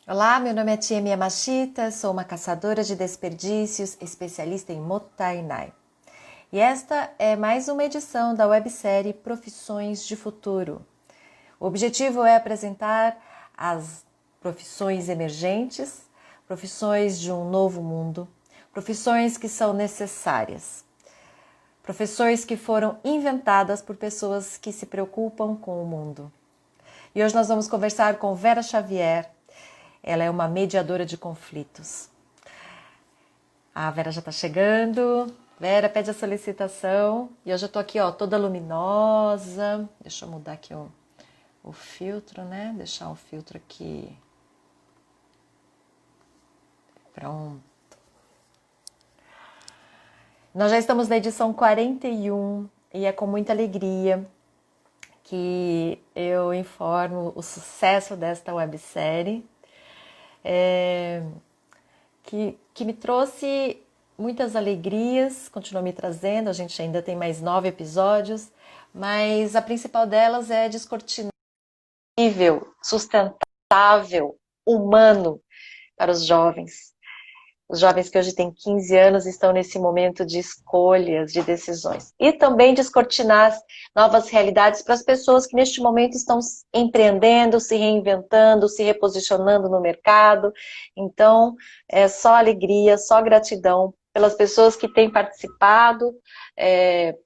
Olá, meu nome é Tia Miyamashita, sou uma caçadora de desperdícios, especialista em Mottainai. E esta é mais uma edição da websérie Profissões de Futuro. O objetivo é apresentar as profissões emergentes, profissões de um novo mundo, profissões que são necessárias, profissões que foram inventadas por pessoas que se preocupam com o mundo. E hoje nós vamos conversar com Vera Xavier. Ela é uma mediadora de conflitos. A Vera já está chegando. Vera, pede a solicitação. E eu já estou aqui, ó, toda luminosa. Deixa eu mudar aqui o filtro, né? Deixar o filtro aqui. Pronto. Nós já estamos na edição 41 e é com muita alegria que eu informo o sucesso desta websérie. Que me trouxe muitas alegrias, continua me trazendo, a gente ainda tem mais 9 episódios, mas a principal delas é descortinar sustentável, humano para os jovens. Os jovens que hoje têm 15 anos estão nesse momento de escolhas, de decisões. E também descortinar novas realidades para as pessoas que neste momento estão empreendendo, se reinventando, se reposicionando no mercado. Então, é só alegria, só gratidão pelas pessoas que têm participado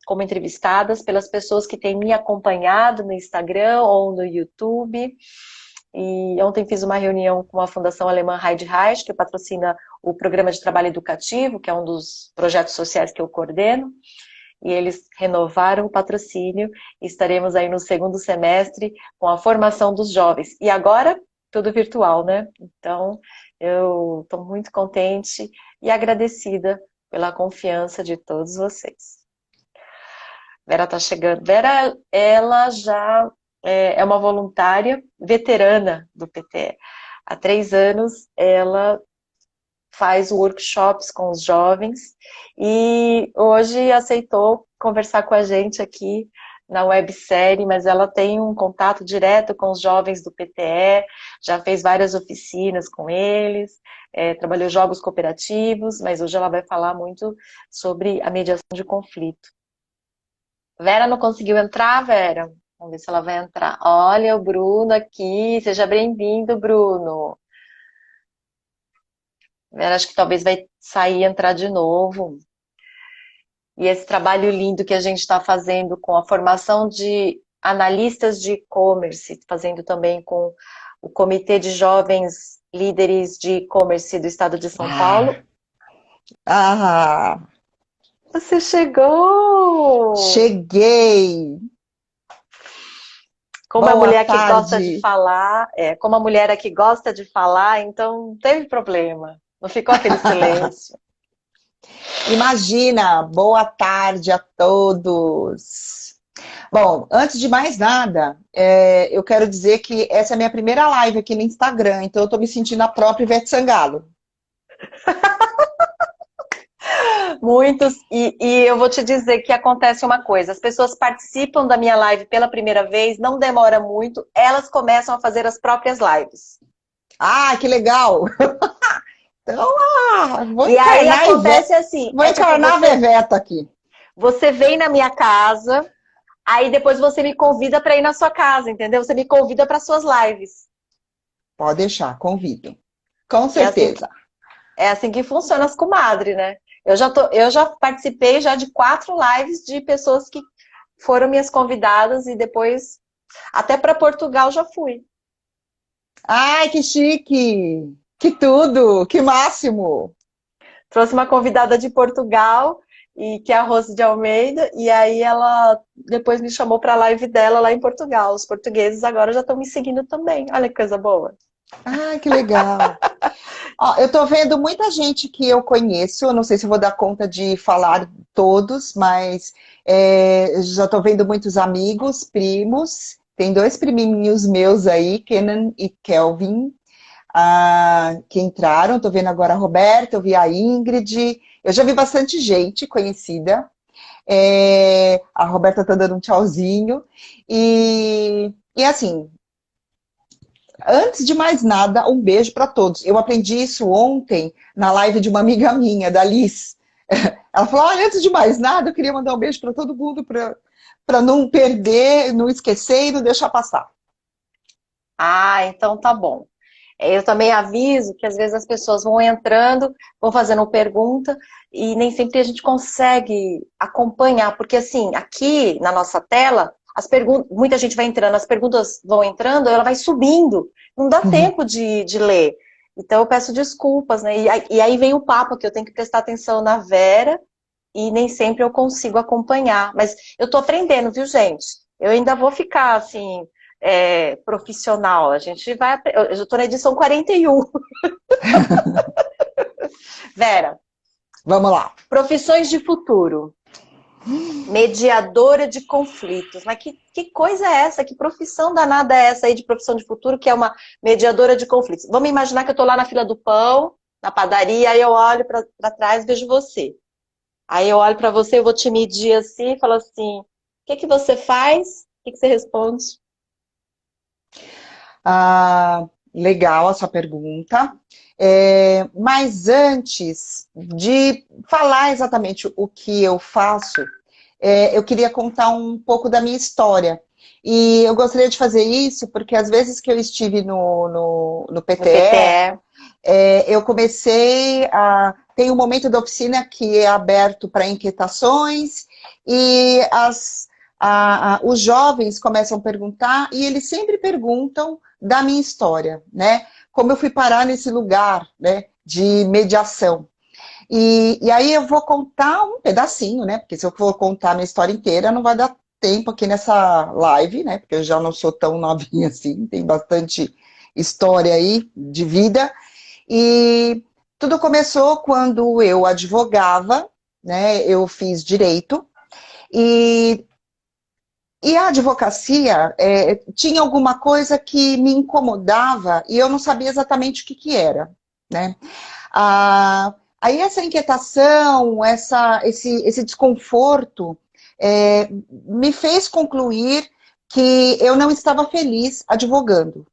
como entrevistadas, pelas pessoas que têm me acompanhado no Instagram ou no YouTube. E ontem fiz uma reunião com a Fundação Alemã Heide Reich, que patrocina o Programa de Trabalho Educativo, que é um dos projetos sociais que eu coordeno, e eles renovaram o patrocínio e estaremos aí no segundo semestre com a formação dos jovens. E agora, tudo virtual, né? Então, eu estou muito contente e agradecida pela confiança de todos vocês. Vera está chegando. Vera, ela já é uma voluntária veterana do PTE. Há 3 anos, ela faz workshops com os jovens e hoje aceitou conversar com a gente aqui na websérie, mas ela tem um contato direto com os jovens do PTE, já fez várias oficinas com eles, trabalhou jogos cooperativos, mas hoje ela vai falar muito sobre a mediação de conflito. Vera não conseguiu entrar, Vera? Vamos ver se ela vai entrar. Olha o Bruno aqui, seja bem-vindo, Bruno. Vera, acho que talvez vai sair e entrar de novo. E esse trabalho lindo que a gente está fazendo com a formação de analistas de e-commerce, fazendo também com o Comitê de Jovens Líderes de E-commerce do Estado de São Paulo. Ah, Você chegou! cheguei! Como a Boa mulher que gosta de tarde! falar, como a mulher aqui gosta de falar, então não teve problema. Não ficou aquele silêncio. Imagina, boa tarde a todos! Bom, antes de mais nada, eu quero dizer que essa é a minha primeira live aqui no Instagram, então eu tô me sentindo a própria Ivete Sangalo. Muitos, e eu vou te dizer que acontece uma coisa, as pessoas participam da minha live pela primeira vez, não demora muito, elas começam a fazer as próprias lives. Ah, que legal! Então, vou E aí encarnar a Ivete, acontece assim, vou tipo, encarnar a Veveta aqui. você vem na minha casa, aí depois você me convida para ir na sua casa, entendeu? Você me convida para suas lives. Pode deixar, convido. Com É assim, certeza. é assim que funciona as comadres, né? Eu já participei já de 4 lives de pessoas que foram minhas convidadas e depois até para Portugal já fui. Ai, que chique! Que tudo! Que máximo! Trouxe uma convidada de Portugal e que é a Rose de Almeida e aí ela depois me chamou para a live dela lá em Portugal. Os portugueses agora já estão me seguindo também. Olha que coisa boa. Ai, que legal! Ó, eu tô vendo muita gente que eu conheço, eu não sei se eu vou dar conta de falar todos, mas já tô vendo muitos amigos, primos, tem 2 priminhos meus aí, Kenan e Kelvin, que entraram, tô vendo agora a Roberta, eu vi a Ingrid, eu já vi bastante gente conhecida, a Roberta tá dando um tchauzinho, e assim, Antes de mais nada, um beijo para todos. Eu aprendi isso ontem na live de uma amiga minha, da Liz. Ela falou: olha, antes de mais nada, eu queria mandar um beijo para todo mundo, para não perder, não esquecer e não deixar passar. Ah, então tá bom. Eu também aviso que às vezes as pessoas vão entrando, vão fazendo pergunta e nem sempre a gente consegue acompanhar, porque assim, aqui na nossa tela, as perguntas, muita gente vai entrando, as perguntas vão entrando, ela vai subindo, não dá Uhum. tempo de ler. Então eu peço desculpas, né? E aí vem o papo que eu tenho que prestar atenção na Vera e nem sempre eu consigo acompanhar. Mas eu tô aprendendo, viu, gente? Eu ainda vou ficar assim, profissional. A gente vai. Eu já tô na edição 41. Vera, Vamos lá. profissões de futuro. Mediadora de conflitos. Mas que coisa é essa? Que profissão danada é essa aí de profissão de futuro, que é uma mediadora de conflitos? Vamos imaginar que eu tô lá na fila do pão, na padaria, aí eu olho para trás e vejo você. Aí eu olho para você, eu vou te medir assim e falo assim: o que você faz? O que você responde? Ah, legal a sua pergunta. Mas antes de falar exatamente o que eu faço, eu queria contar um pouco da minha história. E eu gostaria de fazer isso porque às vezes que eu estive no No PTE, PTE. eu comecei a. Tem um momento da oficina que é aberto para inquietações e os jovens começam a perguntar e eles sempre perguntam da minha história, né? Como eu fui parar nesse lugar, né, de mediação. E aí eu vou contar um pedacinho, né? Porque se eu for contar a minha história inteira, não vai dar tempo aqui nessa live, né? Porque eu já não sou tão novinha assim, tem bastante história aí de vida. E tudo começou quando eu advogava, né? Eu fiz direito e, e a advocacia tinha alguma coisa que me incomodava e eu não sabia exatamente o que que era, né? Aí essa inquietação, esse desconforto me fez concluir que eu não estava feliz advogando,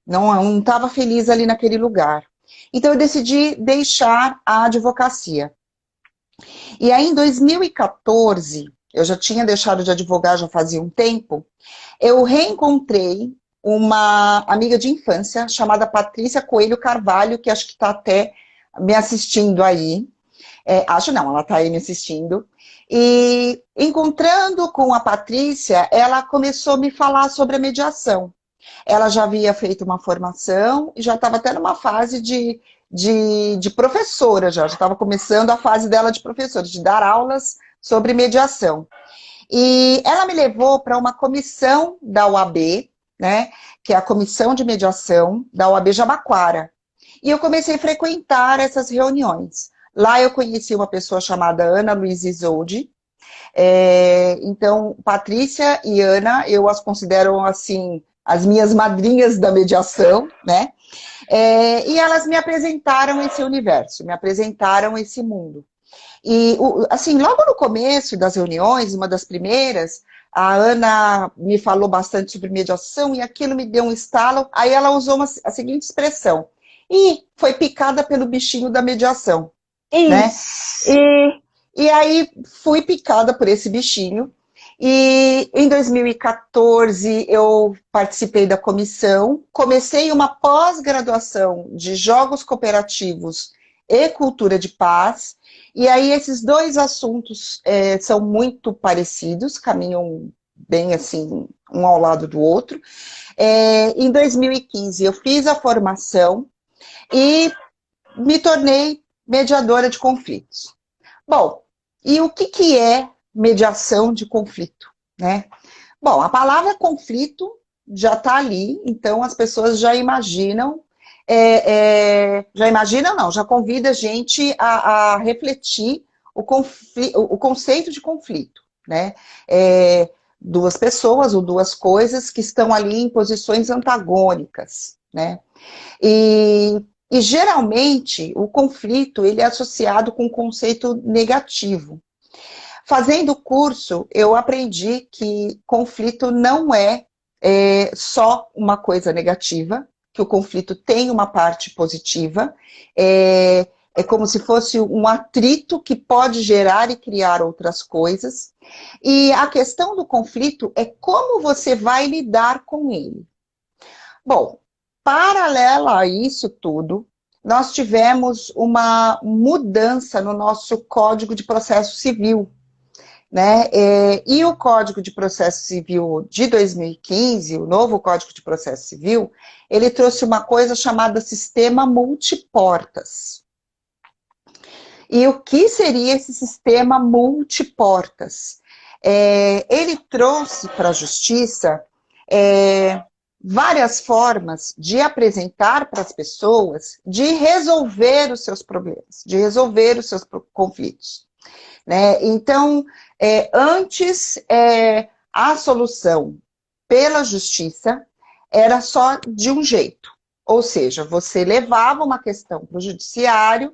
não estava feliz ali naquele lugar. Então eu decidi deixar a advocacia. E aí em 2014, eu já tinha deixado de advogar já fazia um tempo, eu reencontrei uma amiga de infância chamada Patrícia Coelho Carvalho, que acho que está até me assistindo aí. Acho não, ela está aí me assistindo. E encontrando com a Patrícia, ela começou a me falar sobre a mediação. Ela já havia feito uma formação e já estava até numa fase de professora, já estava começando a fase dela de professora, de dar aulas sobre mediação. E ela me levou para uma comissão da OAB, né, que é a Comissão de Mediação da OAB Jabaquara. E eu comecei a frequentar essas reuniões. Lá eu conheci uma pessoa chamada Ana Luísa Isolde. Então, Patrícia e Ana, eu as considero assim as minhas madrinhas da mediação, né? E elas me apresentaram esse universo, me apresentaram esse mundo. E, assim, logo no começo das reuniões, uma das primeiras, a Ana me falou bastante sobre mediação e aquilo me deu um estalo. Aí ela usou a seguinte expressão: e foi picada pelo bichinho da mediação, né? Isso. E aí fui picada por esse bichinho. E em 2014 eu participei da comissão, comecei uma pós-graduação de jogos cooperativos e cultura de paz. E aí esses dois assuntos são muito parecidos, caminham bem assim, um ao lado do outro. Em 2015 eu fiz a formação e me tornei mediadora de conflitos. Bom, e o que é mediação de conflito, né? Bom, a palavra conflito já está ali, então as pessoas já imaginam, já imaginam não, já convida a gente a refletir o conceito de conflito, né? Duas pessoas ou duas coisas que estão ali em posições antagônicas, né? E geralmente o conflito ele é associado com um conceito negativo. Fazendo o curso, eu aprendi que conflito não é só uma coisa negativa, que o conflito tem uma parte positiva, é como se fosse um atrito que pode gerar e criar outras coisas. E a questão do conflito é como você vai lidar com ele. Bom, paralelo a isso tudo, nós tivemos uma mudança no nosso Código de Processo Civil, né? E o Código de Processo Civil de 2015, o novo Código de Processo Civil, ele trouxe uma coisa chamada sistema multiportas. E o que seria esse sistema multiportas? Ele trouxe para a Justiça várias formas de apresentar para as pessoas, de resolver os seus problemas, de resolver os seus conflitos. Né? Então, antes, a solução pela Justiça era só de um jeito. Ou seja, você levava uma questão para o Judiciário,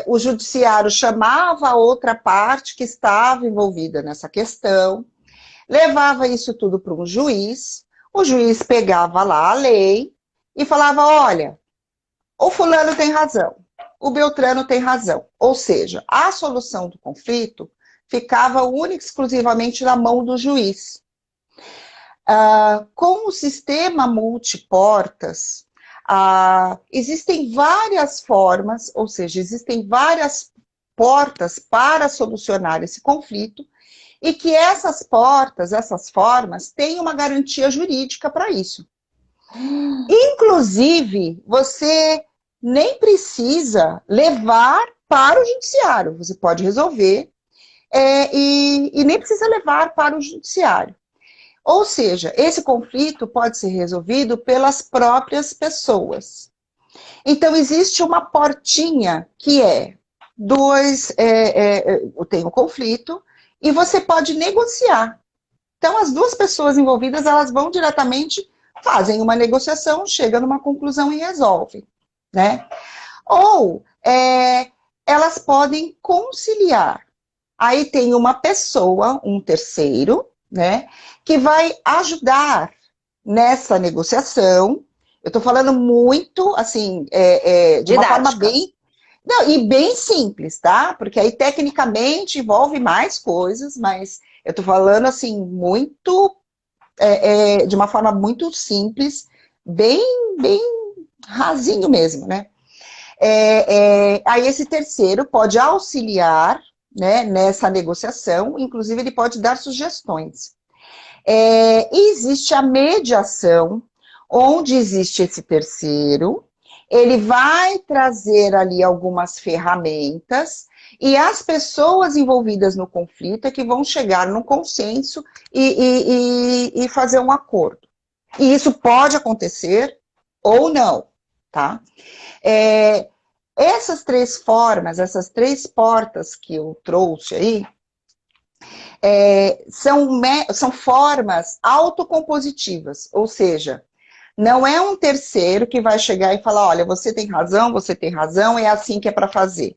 o Judiciário chamava a outra parte que estava envolvida nessa questão, levava isso tudo para um juiz, o juiz pegava lá a lei e falava, olha, o fulano tem razão, o Beltrano tem razão. Ou seja, a solução do conflito ficava única e exclusivamente na mão do juiz. Com o sistema multiportas, existem várias formas, ou seja, existem várias portas para solucionar esse conflito, e que essas portas, essas formas, têm uma garantia jurídica para isso. Inclusive, você nem precisa levar para o judiciário, você pode resolver e nem precisa levar para o judiciário. Ou seja, esse conflito pode ser resolvido pelas próprias pessoas. Então, existe uma portinha que tem um conflito, e você pode negociar. Então, as duas pessoas envolvidas, elas vão diretamente, fazem uma negociação, chegam numa conclusão e resolvem. Né? Ou elas podem conciliar. Aí tem uma pessoa, um terceiro, né, que vai ajudar nessa negociação. Eu estou falando muito, assim, de uma forma bem... Não, e bem simples, tá? Porque aí, tecnicamente, envolve mais coisas, mas eu estou falando, assim, muito... de uma forma muito simples, bem rasinho mesmo, né? Aí esse terceiro pode auxiliar, né, nessa negociação, inclusive ele pode dar sugestões. E existe a mediação, onde existe esse terceiro, ele vai trazer ali algumas ferramentas, e as pessoas envolvidas no conflito é que vão chegar num consenso e fazer um acordo. E isso pode acontecer ou não, tá? Essas três formas, essas três portas que eu trouxe aí, são formas autocompositivas, ou seja, não é um terceiro que vai chegar e falar, olha, você tem razão, é assim que é para fazer.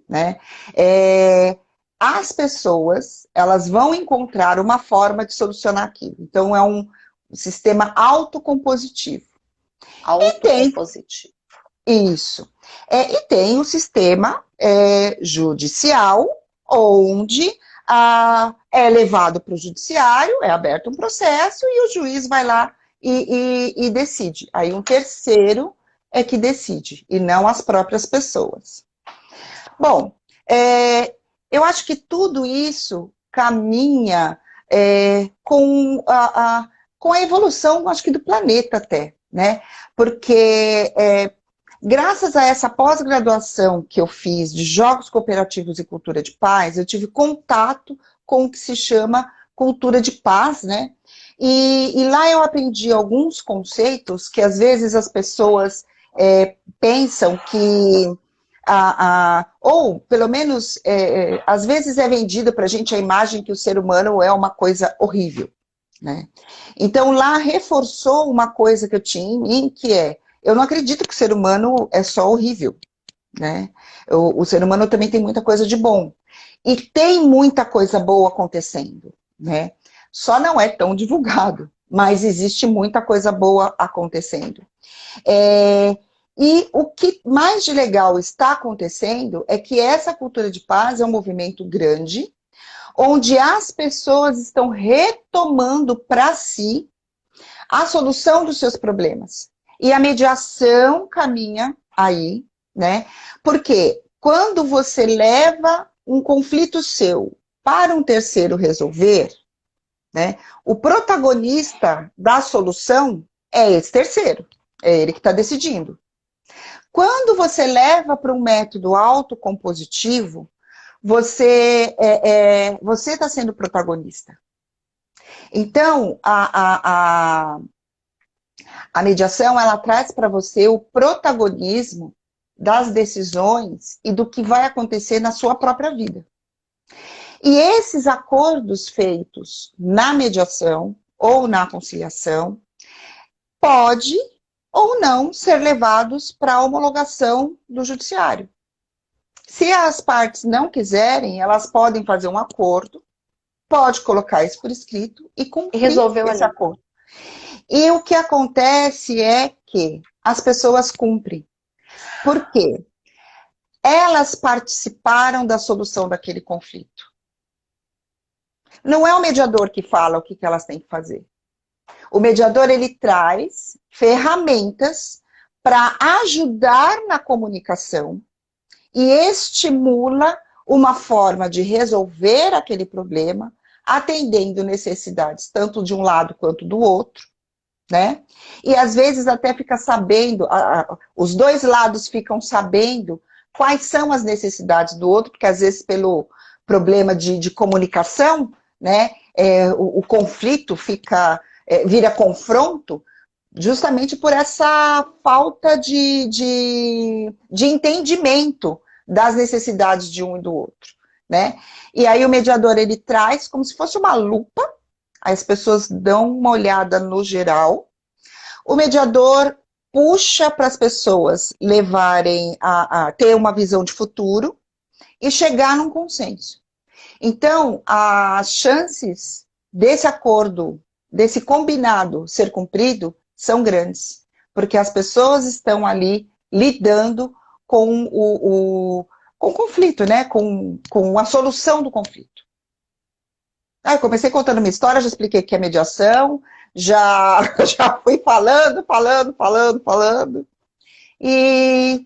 Né? As pessoas, elas vão encontrar uma forma de solucionar aquilo. Então, é um sistema autocompositivo. Autocompositivo. Isso. E tem o sistema judicial, onde é levado para o judiciário, é aberto um processo e o juiz vai lá e decide. Aí um terceiro é que decide, e não as próprias pessoas. Bom, eu acho que tudo isso caminha com a evolução, acho que do planeta até, né? Porque graças a essa pós-graduação que eu fiz de Jogos Cooperativos e Cultura de Paz, eu tive contato com o que se chama cultura de paz, né? E lá eu aprendi alguns conceitos que às vezes as pessoas pensam que, ou pelo menos, às vezes é vendido para a gente a imagem que o ser humano é uma coisa horrível, né? Então lá reforçou uma coisa que eu tinha em mim, que eu não acredito que o ser humano é só horrível, né? O ser humano também tem muita coisa de bom. E tem muita coisa boa acontecendo, né? Só não é tão divulgado, mas existe muita coisa boa acontecendo. E o que mais de legal está acontecendo é que essa cultura de paz é um movimento grande, onde as pessoas estão retomando para si a solução dos seus problemas. E a mediação caminha aí, né? Porque quando você leva um conflito seu para um terceiro resolver, né, o protagonista da solução é esse terceiro, é ele que está decidindo. Quando você leva para um método autocompositivo, você está sendo protagonista. Então, a mediação, ela traz para você o protagonismo das decisões e do que vai acontecer na sua própria vida. E esses acordos feitos na mediação ou na conciliação pode ou não ser levados para a homologação do judiciário. Se as partes não quiserem, elas podem fazer um acordo, pode colocar isso por escrito e cumprir esse acordo. E o que acontece é que as pessoas cumprem. Por quê? Elas participaram da solução daquele conflito. Não é o mediador que fala o que elas têm que fazer. O mediador, ele traz ferramentas para ajudar na comunicação e estimula uma forma de resolver aquele problema, atendendo necessidades tanto de um lado quanto do outro, né? E às vezes até fica sabendo, os dois lados ficam sabendo quais são as necessidades do outro, porque às vezes pelo problema de comunicação, né, o conflito vira confronto, justamente por essa falta de entendimento das necessidades de um e do outro, né? E aí o mediador, ele traz como se fosse uma lupa, as pessoas dão uma olhada no geral, o mediador puxa para as pessoas levarem a ter uma visão de futuro e chegar num consenso. Então, as chances desse acordo, desse combinado ser cumprido, são grandes, porque as pessoas estão ali lidando com o conflito, né? Com a solução do conflito. Eu comecei contando uma história, já expliquei o que é mediação, já fui falando. E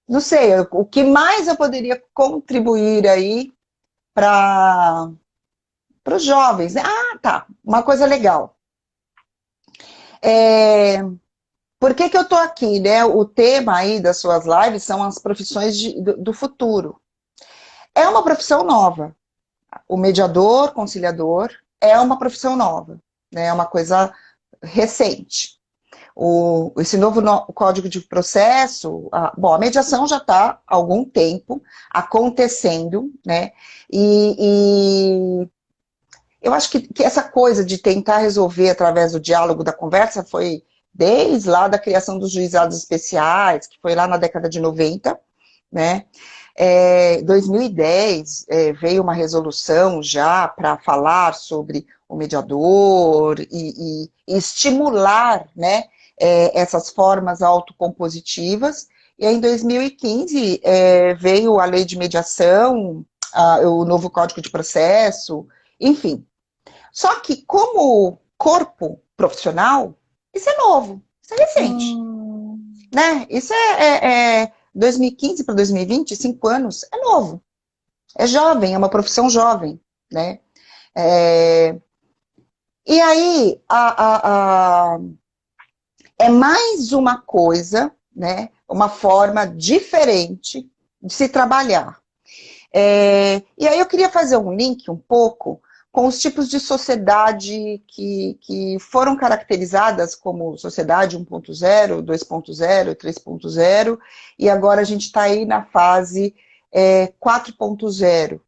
não sei, o que mais eu poderia contribuir aí para os jovens, né? Ah, tá, uma coisa legal. Por que eu estou aqui, né? O tema aí das suas lives são as profissões do futuro. É uma profissão nova. O mediador, conciliador, é uma profissão nova, né? É uma coisa recente. Esse novo código de processo, a mediação já está há algum tempo acontecendo, né? E eu acho que essa coisa de tentar resolver através do diálogo, da conversa, foi desde lá da criação dos juizados especiais, que foi lá na década de 90, né? 2010 veio uma resolução já para falar sobre o mediador e estimular, né, essas formas autocompositivas. E aí, em 2015 veio a lei de mediação, o novo código de processo, enfim. Só que como corpo profissional, isso é novo, isso é recente. Né? Isso 2015 para 2020, 5 anos, é novo. É jovem, é uma profissão jovem, né? E aí, é mais uma coisa, né? Uma forma diferente de se trabalhar. E aí eu queria fazer um link um pouco com os tipos de sociedade que foram caracterizadas como sociedade 1.0, 2.0, 3.0, e agora a gente está aí na fase 4.0.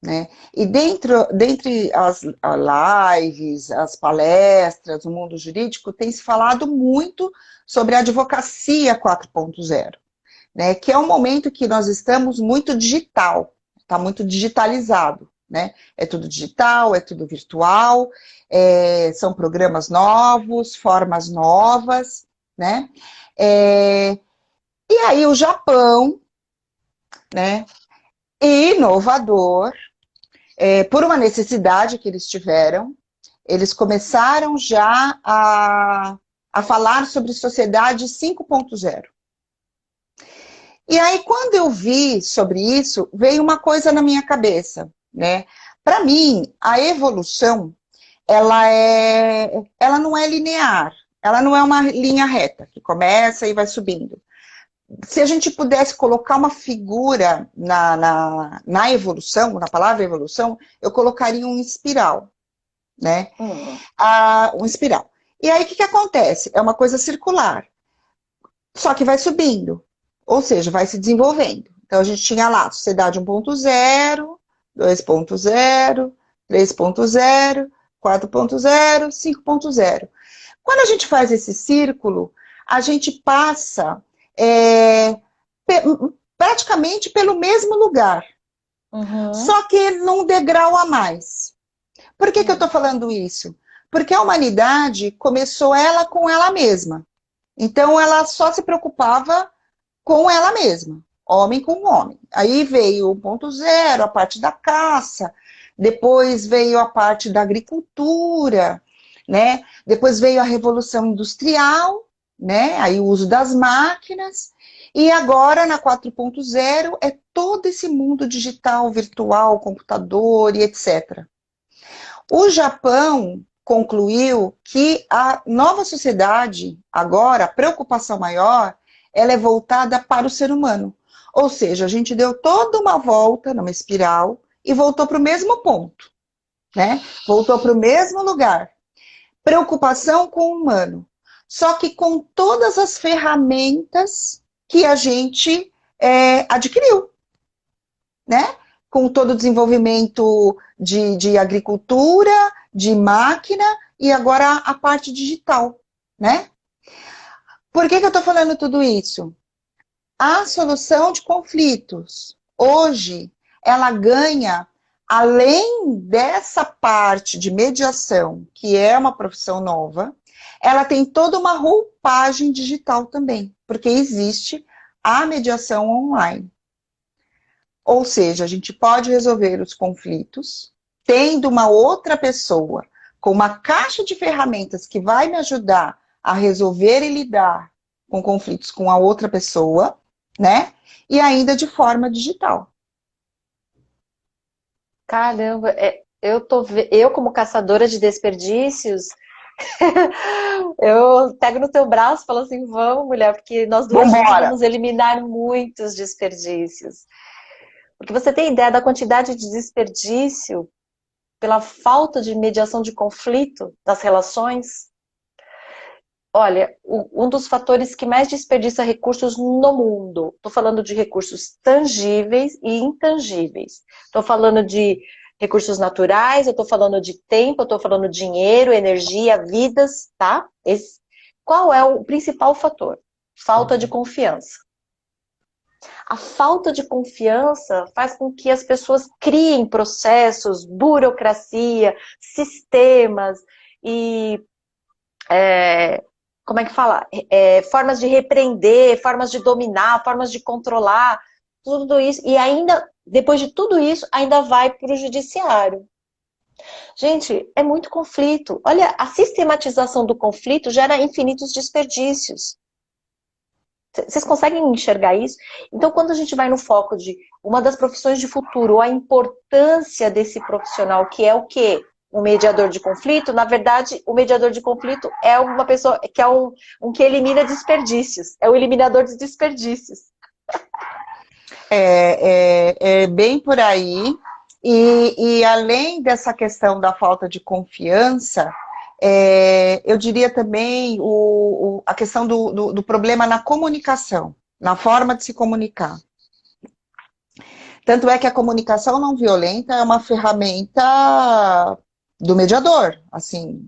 Né? E dentre as lives, as palestras, o mundo jurídico, tem se falado muito sobre a advocacia 4.0, né? Que é um momento que nós estamos muito digital, está muito digitalizado. né? É tudo digital, é tudo virtual, são programas novos, formas novas, né? É, e aí o Japão, né, inovador, por uma necessidade que eles tiveram, eles começaram já a falar sobre sociedade 5.0. E aí, quando eu vi sobre isso, veio uma coisa na minha cabeça, né? Para mim, a evolução, ela não é linear, ela não é uma linha reta, que começa e vai subindo. Se a gente pudesse colocar uma figura na evolução, na palavra evolução, eu colocaria um espiral, né? Um espiral. E aí, o que acontece? É uma coisa circular, só que vai subindo, ou seja, vai se desenvolvendo. Então, a gente tinha lá sociedade 1.0, 2.0, 3.0, 4.0, 5.0. Quando a gente faz esse círculo, a gente passa praticamente pelo mesmo lugar, só que num degrau a mais. Por que eu estou falando isso? Porque a humanidade começou ela com ela mesma. Então, ela só se preocupava com ela mesma, homem com homem. Aí veio o 1.0, a parte da caça, depois veio a parte da agricultura, né? Depois veio a Revolução Industrial, né? Aí o uso das máquinas, e agora na 4.0 é todo esse mundo digital, virtual, computador e etc. O Japão concluiu que a nova sociedade, agora, a preocupação maior, ela é voltada para o ser humano. Ou seja, a gente deu toda uma volta numa espiral e voltou para o mesmo ponto, né? Voltou para o mesmo lugar. Preocupação com o humano. Só que com todas as ferramentas que a gente adquiriu, né? Com todo o desenvolvimento de agricultura, de máquina e agora a parte digital, né? Por que eu estou falando tudo isso? A solução de conflitos, hoje, ela ganha, além dessa parte de mediação, que é uma profissão nova, ela tem toda uma roupagem digital também, porque existe a mediação online. Ou seja, a gente pode resolver os conflitos tendo uma outra pessoa com uma caixa de ferramentas que vai me ajudar a resolver e lidar com conflitos com a outra pessoa, né? E ainda de forma digital. Caramba, eu como caçadora de desperdícios, eu pego no teu braço e falo assim, vamos, mulher, porque nós duas juntas Vambora! vamos eliminar muitos desperdícios. Porque você tem ideia da quantidade de desperdício pela falta de mediação de conflito das relações? Olha, um dos fatores que mais desperdiça recursos no mundo, estou falando de recursos tangíveis e intangíveis. Estou falando de recursos naturais, eu estou falando de tempo, eu estou falando de dinheiro, energia, vidas, tá? Qual é o principal fator? Falta de confiança. A falta de confiança faz com que as pessoas criem processos, burocracia, sistemas e como é que fala? Formas de repreender, formas de dominar, formas de controlar, tudo isso. E ainda, depois de tudo isso, ainda vai para o judiciário. Gente, é muito conflito. Olha, a sistematização do conflito gera infinitos desperdícios. Vocês conseguem enxergar isso? Então, quando a gente vai no foco de uma das profissões de futuro, ou a importância desse profissional, que é o quê? Um mediador de conflito, na verdade, o mediador de conflito é uma pessoa que é um que elimina desperdícios, é o eliminador de desperdícios. É bem por aí. E além dessa questão da falta de confiança, eu diria também a questão do problema na comunicação, na forma de se comunicar. Tanto é que a comunicação não violenta é uma ferramenta do mediador, assim,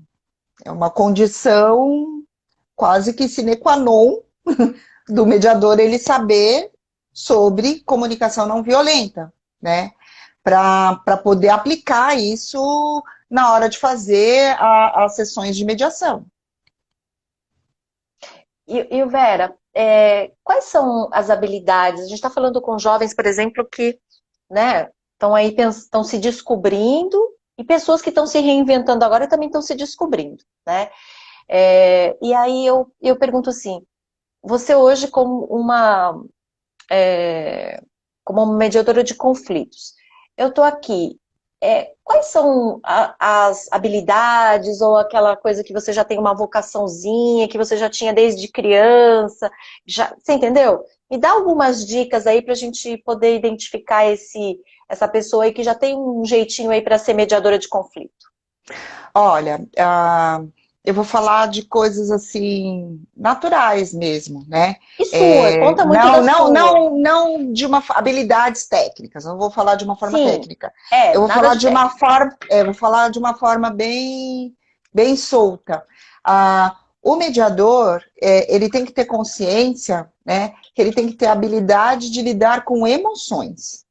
é uma condição quase que sine qua non do mediador ele saber sobre comunicação não violenta, né? para poder aplicar isso na hora de fazer as sessões de mediação. E Vera, quais são as habilidades? A gente está falando com jovens, por exemplo, que, né, estão aí estão se descobrindo e pessoas que estão se reinventando agora e também estão se descobrindo, né? E aí eu pergunto assim, você hoje como uma mediadora de conflitos, eu estou aqui, quais são as habilidades ou aquela coisa que você já tem uma vocaçãozinha, que você já tinha desde criança, você entendeu? Me dá algumas dicas aí para a gente poder identificar essa pessoa aí que já tem um jeitinho aí para ser mediadora de conflito. Olha, eu vou falar de coisas assim, naturais mesmo, né? E sua? Conta muito Não, da não, sua. não, não de habilidades técnicas, não vou falar de uma forma Sim, técnica. Eu vou nada falar de de uma técnico. forma, vou falar de uma forma bem solta. O mediador, ele tem que ter consciência, né? Que ele tem que ter habilidade de lidar com emoções,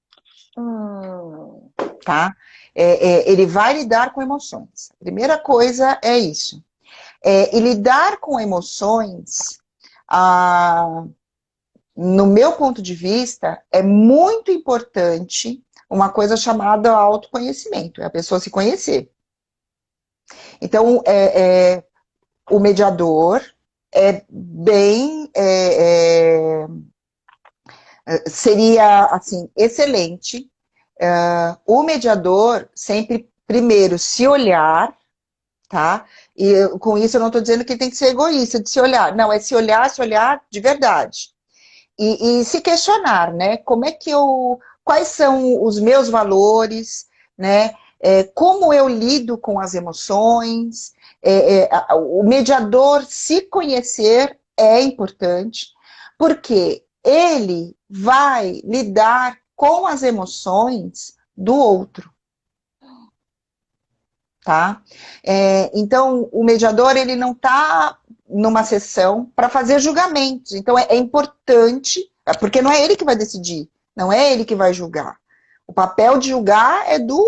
tá? Ele vai lidar com emoções. A primeira coisa é isso. E lidar com emoções, no meu ponto de vista, é muito importante uma coisa chamada autoconhecimento, é a pessoa se conhecer. Então, o mediador seria, assim, excelente. O mediador sempre, primeiro, se olhar, tá? E com isso eu não estou dizendo que tem que ser egoísta de se olhar. Não, é se olhar de verdade. E se questionar, né? Quais são os meus valores, né? Como eu lido com as emoções. O mediador se conhecer é importante, porque ele vai lidar com as emoções do outro. Tá? Então, o mediador ele não está numa sessão para fazer julgamentos. Então, é importante, porque não é ele que vai decidir, não é ele que vai julgar. O papel de julgar é do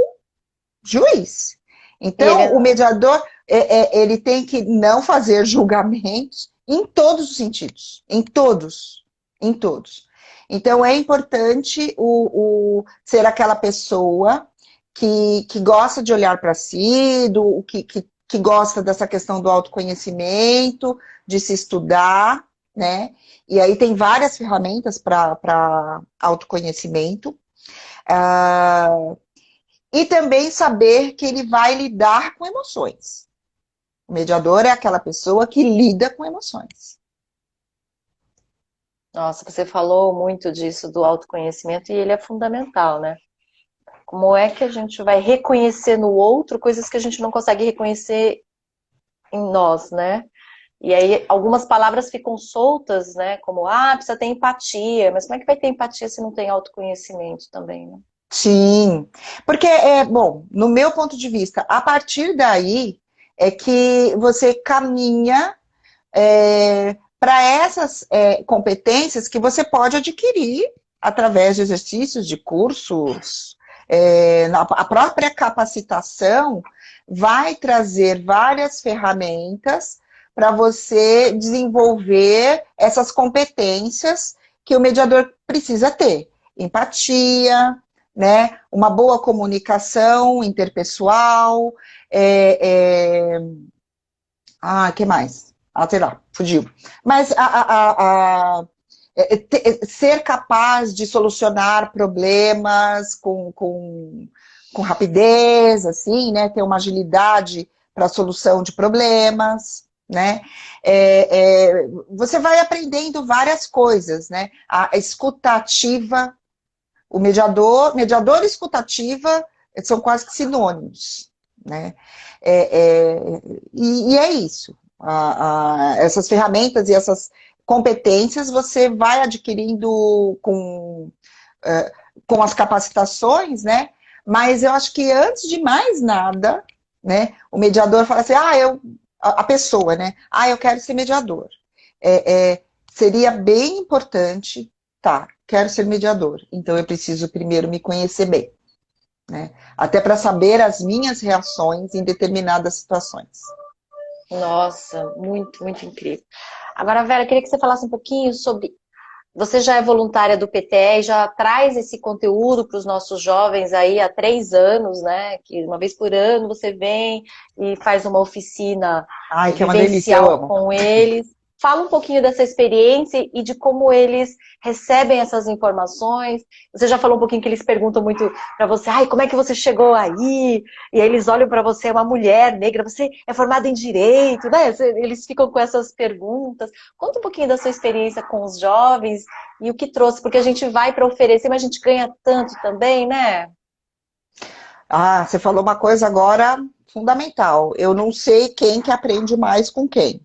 juiz. E ele Então, o não. mediador ele tem que não fazer julgamentos em todos os sentidos, em todos. Então, é importante ser aquela pessoa que gosta de olhar para si, que gosta dessa questão do autoconhecimento, de se estudar, né? E aí tem várias ferramentas para autoconhecimento. E também saber que ele vai lidar com emoções. O mediador é aquela pessoa que lida com emoções. Nossa, você falou muito disso do autoconhecimento e ele é fundamental, né? Como é que a gente vai reconhecer no outro coisas que a gente não consegue reconhecer em nós, né? E aí algumas palavras ficam soltas, né? Como, precisa ter empatia. Mas como é que vai ter empatia se não tem autoconhecimento também, né? Sim, porque, bom, no meu ponto de vista, a partir daí é que você caminha para essas competências que você pode adquirir através de exercícios, de cursos, a própria capacitação vai trazer várias ferramentas para você desenvolver essas competências que o mediador precisa ter. Empatia, né? Uma boa comunicação interpessoal, que mais? Sei lá, fugiu. Mas ser capaz de solucionar problemas com rapidez, assim, né? Ter uma agilidade para a solução de problemas, né? Você vai aprendendo várias coisas, né? A escutativa, mediador e escutativa são quase que sinônimos, né? E é isso. Essas ferramentas e essas competências você vai adquirindo com as capacitações, né? Mas eu acho que antes de mais nada, né, o mediador fala assim, a pessoa, né? Eu quero ser mediador. Seria bem importante, tá, quero ser mediador, então eu preciso primeiro me conhecer bem. né? Até para saber as minhas reações em determinadas situações. Nossa, muito, muito incrível. Agora, Vera, eu queria que você falasse um pouquinho sobre. Você já é voluntária do PTE e já traz esse conteúdo para os nossos jovens aí há 3 anos, né? Que uma vez por ano você vem e faz uma oficina Ai, que é uma delícia, eu vivencial amo. com eles. Fala um pouquinho dessa experiência e de como eles recebem essas informações. Você já falou um pouquinho que eles perguntam muito para você, ai, como é que você chegou aí? E aí eles olham para você, uma mulher negra, você é formada em direito, né? Eles ficam com essas perguntas. Conta um pouquinho da sua experiência com os jovens e o que trouxe, porque a gente vai para oferecer, mas a gente ganha tanto também, né? Ah, você falou uma coisa agora fundamental. Eu não sei quem que aprende mais com quem.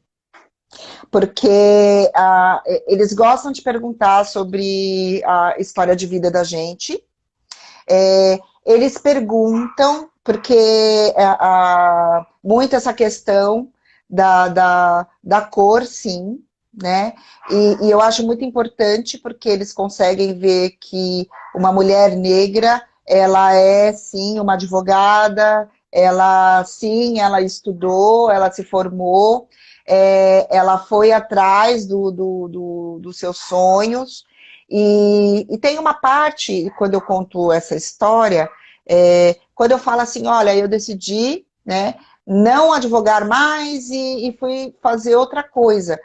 Porque eles gostam de perguntar sobre a história de vida da gente. Eles perguntam, porque muito essa questão da cor, sim, né? E eu acho muito importante porque eles conseguem ver que uma mulher negra, ela é, sim, uma advogada, ela, sim, ela estudou, ela se formou, ela foi atrás dos seus sonhos, e tem uma parte, quando eu conto essa história, quando eu falo assim, olha, eu decidi, né, não advogar mais e fui fazer outra coisa.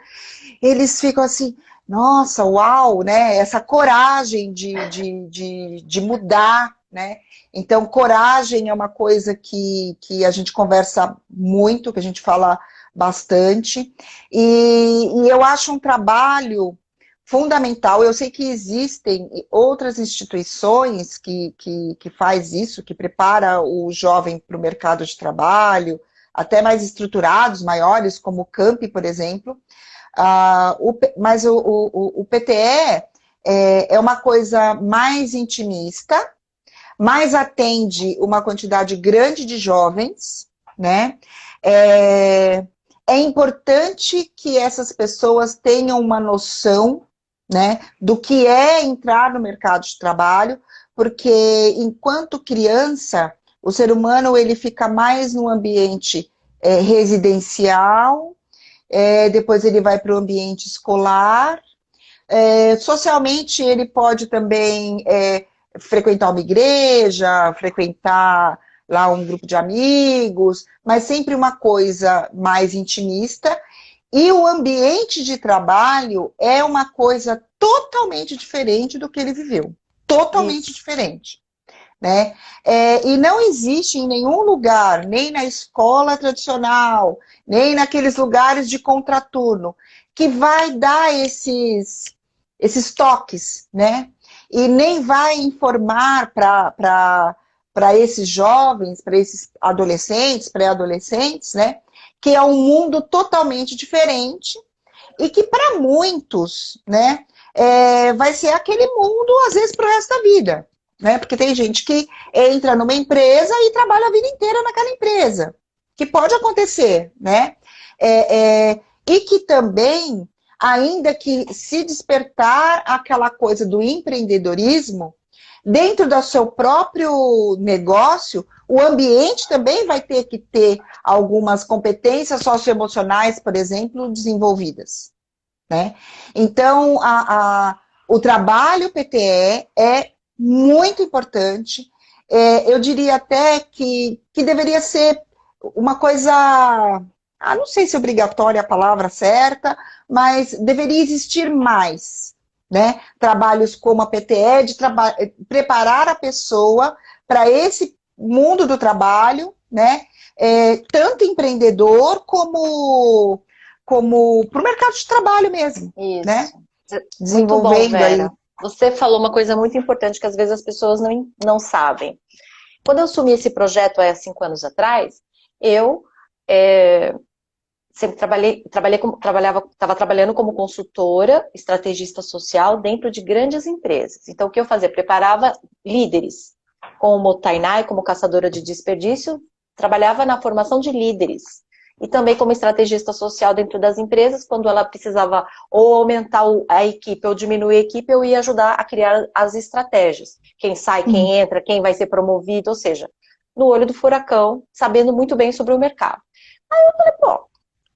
Eles ficam assim, nossa, uau, né, essa coragem de mudar, né? Então, coragem é uma coisa que a gente conversa muito, que a gente fala bastante, e eu acho um trabalho fundamental. Eu sei que existem outras instituições que faz isso, que prepara o jovem para o mercado de trabalho, até mais estruturados, maiores, como o Camp, por exemplo. Mas o PTE é uma coisa mais intimista, mais atende uma quantidade grande de jovens, né? É importante que essas pessoas tenham uma noção, né, do que é entrar no mercado de trabalho, porque enquanto criança, o ser humano ele fica mais no ambiente residencial, depois ele vai para o ambiente escolar, socialmente ele pode também frequentar uma igreja, frequentar lá um grupo de amigos, mas sempre uma coisa mais intimista. E o ambiente de trabalho é uma coisa totalmente diferente do que ele viveu. Totalmente Isso. diferente. Né? E não existe em nenhum lugar, nem na escola tradicional, nem naqueles lugares de contraturno, que vai dar esses toques, né? E nem vai informar para esses jovens, para esses adolescentes, pré-adolescentes, né? Que é um mundo totalmente diferente e que para muitos, né, vai ser aquele mundo, às vezes, para o resto da vida. Né? Porque tem gente que entra numa empresa e trabalha a vida inteira naquela empresa. Que pode acontecer, né? E que também, ainda que se despertar aquela coisa do empreendedorismo, dentro do seu próprio negócio, o ambiente também vai ter que ter algumas competências socioemocionais, por exemplo, desenvolvidas. Né? Então, o trabalho PTE é muito importante. Eu diria até que deveria ser uma coisa, não sei se obrigatória é a palavra certa, mas deveria existir mais, né? Trabalhos como a PTE, de preparar a pessoa para esse mundo do trabalho, né? Tanto empreendedor como para o mercado de trabalho mesmo, né? Isso. Muito bom, Desenvolvendo aí. Vera. Você falou uma coisa muito importante que às vezes as pessoas não sabem. Quando eu assumi esse projeto há 5 anos atrás, eu sempre estava trabalhando como consultora, estrategista social dentro de grandes empresas. Então, o que eu fazia? Preparava líderes, como Tainai, como caçadora de desperdício, trabalhava na formação de líderes. e também como estrategista social dentro das empresas, quando ela precisava ou aumentar a equipe ou diminuir a equipe, eu ia ajudar a criar as estratégias. Quem sai, Uhum. quem entra, quem vai ser promovido, ou seja, no olho do furacão, sabendo muito bem sobre o mercado. Aí eu falei, pô,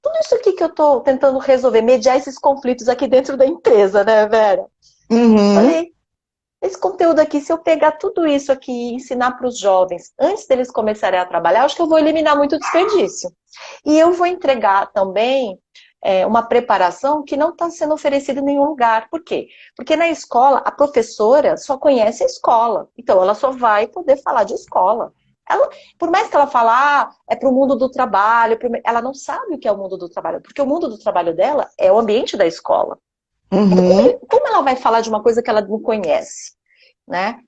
tudo isso aqui que eu estou tentando resolver, mediar esses conflitos aqui dentro da empresa, né, Vera? Uhum. Falei, esse conteúdo aqui, se eu pegar tudo isso aqui e ensinar para os jovens, antes deles começarem a trabalhar, acho que eu vou eliminar muito desperdício. E eu vou entregar também uma preparação que não está sendo oferecida em nenhum lugar. Por quê? Porque na escola, a professora só conhece a escola. Então, ela só vai poder falar de escola. Ela, por mais que ela fale, é para o mundo do trabalho, ela não sabe o que é o mundo do trabalho, porque o mundo do trabalho dela é o ambiente da escola. Então, Uhum. como ela vai falar de uma coisa que ela não conhece, né?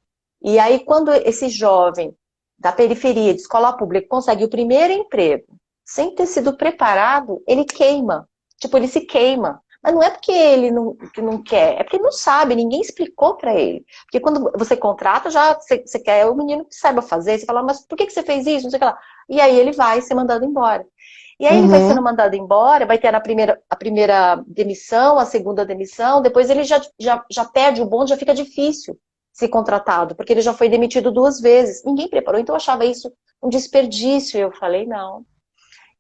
E aí, quando esse jovem da periferia, de escola pública, consegue o primeiro emprego, sem ter sido preparado, ele queima. Tipo, ele se queima. Mas não é porque ele que não quer, é porque ele não sabe, ninguém explicou para ele. Porque quando você contrata, já você quer o menino que saiba fazer, você fala, mas por que você fez isso? Não sei o que lá. E aí ele vai ser mandado embora. E aí ele vai sendo Uhum. mandado embora, vai ter a primeira demissão, a segunda demissão, depois ele já perde o bonde, já fica difícil ser contratado, porque ele já foi demitido 2 vezes. Ninguém preparou, então eu achava isso um desperdício. Eu falei, não,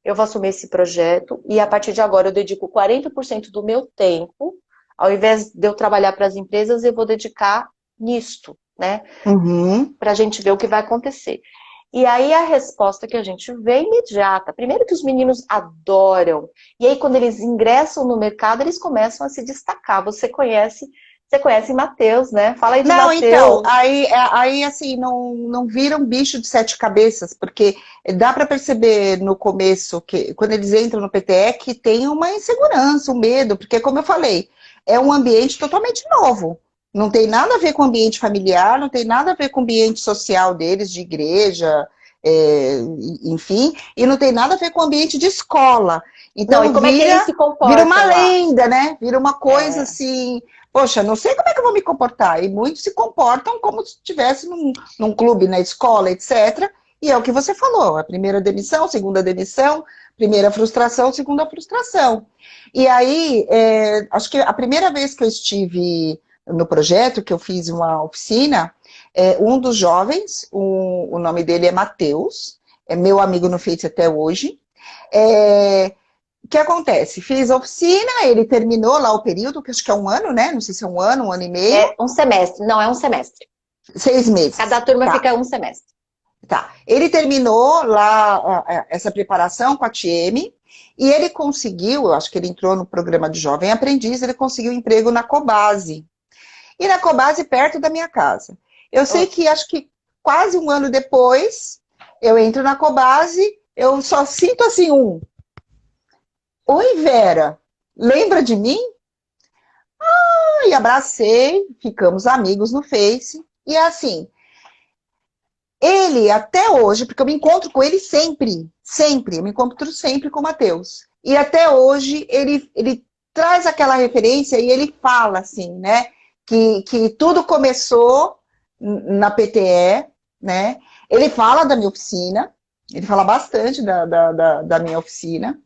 eu vou assumir esse projeto e a partir de agora eu dedico 40% do meu tempo, ao invés de eu trabalhar para as empresas, eu vou dedicar nisto, né? Uhum. Para a gente ver o que vai acontecer. E aí a resposta que a gente vê é imediata. Primeiro que os meninos adoram. E aí quando eles ingressam no mercado, eles começam a se destacar. Você conhece Matheus, né? Fala aí de Não, então, Matheus. aí assim, não vira um bicho de sete cabeças, porque dá para perceber no começo, que quando eles entram no PTE, que tem uma insegurança, um medo, porque como eu falei, é um ambiente totalmente novo. Não tem nada a ver com o ambiente familiar, não tem nada a ver com o ambiente social deles, de igreja, enfim, e não tem nada a ver com o ambiente de escola. Não, e Então como é que eles se vira uma comportam lá? lenda, né? Vira uma coisa É, assim. Poxa, não sei como é que eu vou me comportar. E muitos se comportam como se estivesse num clube, na escola, etc. E é o que você falou: a primeira demissão, segunda demissão, primeira frustração, segunda frustração. E aí, acho que a primeira vez que eu estive no projeto, que eu fiz uma oficina, um dos jovens, o nome dele é Matheus, é meu amigo no Face até hoje. O que acontece? Fiz a oficina, ele terminou lá o período, que acho que é um ano, né? Não sei se é um ano e meio, é um semestre. Não, é um semestre. 6 meses. Cada turma Tá, fica um semestre. tá. Ele terminou lá essa preparação com a TM e ele conseguiu, eu acho que ele entrou no programa de Jovem Aprendiz, ele conseguiu um emprego na Cobase. E na Cobase, perto da minha casa. Eu sei Oh, que acho que quase um ano depois, eu entro na Cobase, eu só sinto assim Oi, Vera, lembra de mim? E abracei, ficamos amigos no Face. E assim, ele até hoje, porque eu me encontro com ele sempre, sempre, eu me encontro sempre com o Matheus. E até hoje ele traz aquela referência e ele fala assim, né? Que tudo começou na PTE, né? Ele fala da minha oficina, ele fala bastante da minha oficina.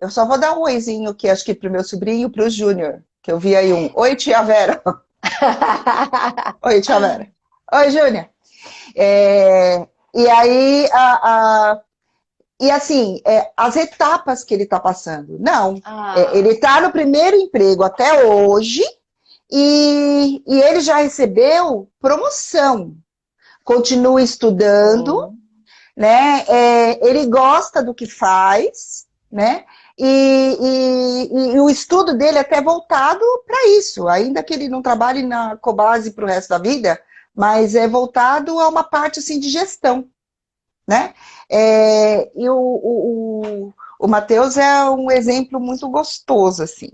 Eu só vou dar um oizinho aqui, acho que para o meu sobrinho e para o Júnior, que eu vi aí um. Oi, tia Vera. Oi, tia Vera. Oi, Júnior. E aí, e assim, as etapas que ele está passando. Não, ele ah, está no primeiro emprego até hoje e ele já recebeu promoção. Continua estudando, sim. né? Ele gosta do que faz, né? E o estudo dele é até voltado para isso, ainda que ele não trabalhe na Cobase para o resto da vida, mas é voltado a uma parte assim de gestão, né? E o Matheus é um exemplo muito gostoso, assim.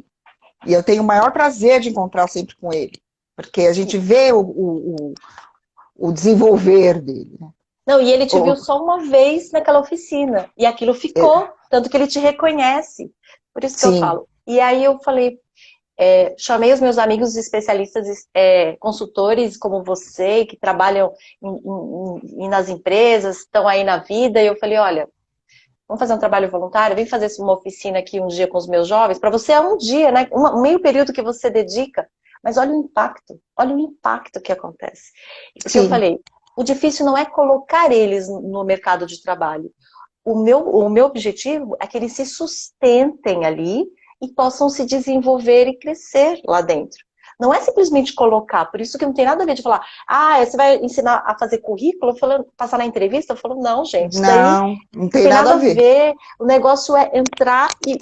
E eu tenho o maior prazer de encontrar sempre com ele, porque a gente vê o desenvolver dele, né? Não, e ele te O- viu só uma vez naquela oficina. E aquilo ficou, tanto que ele te reconhece. Por isso que eu sim. falo. E aí eu falei, chamei os meus amigos especialistas, consultores como você, que trabalham nas empresas, estão aí na vida, e eu falei, olha, Vamos fazer um trabalho voluntário, vem fazer uma oficina aqui um dia com os meus jovens. Para você é um dia, né? Um meio período que você dedica. Mas olha o impacto que acontece. Porque eu Sim. falei, o difícil não é colocar eles no mercado de trabalho. O meu objetivo é que eles se sustentem ali e possam se desenvolver e crescer lá dentro. Não é simplesmente colocar, por isso que não tem nada a ver de falar, você vai ensinar a fazer currículo, falando, passar na entrevista? Eu falo, não, gente, isso daí Não, não não tem tem nada nada a a ver. ver. O negócio é entrar e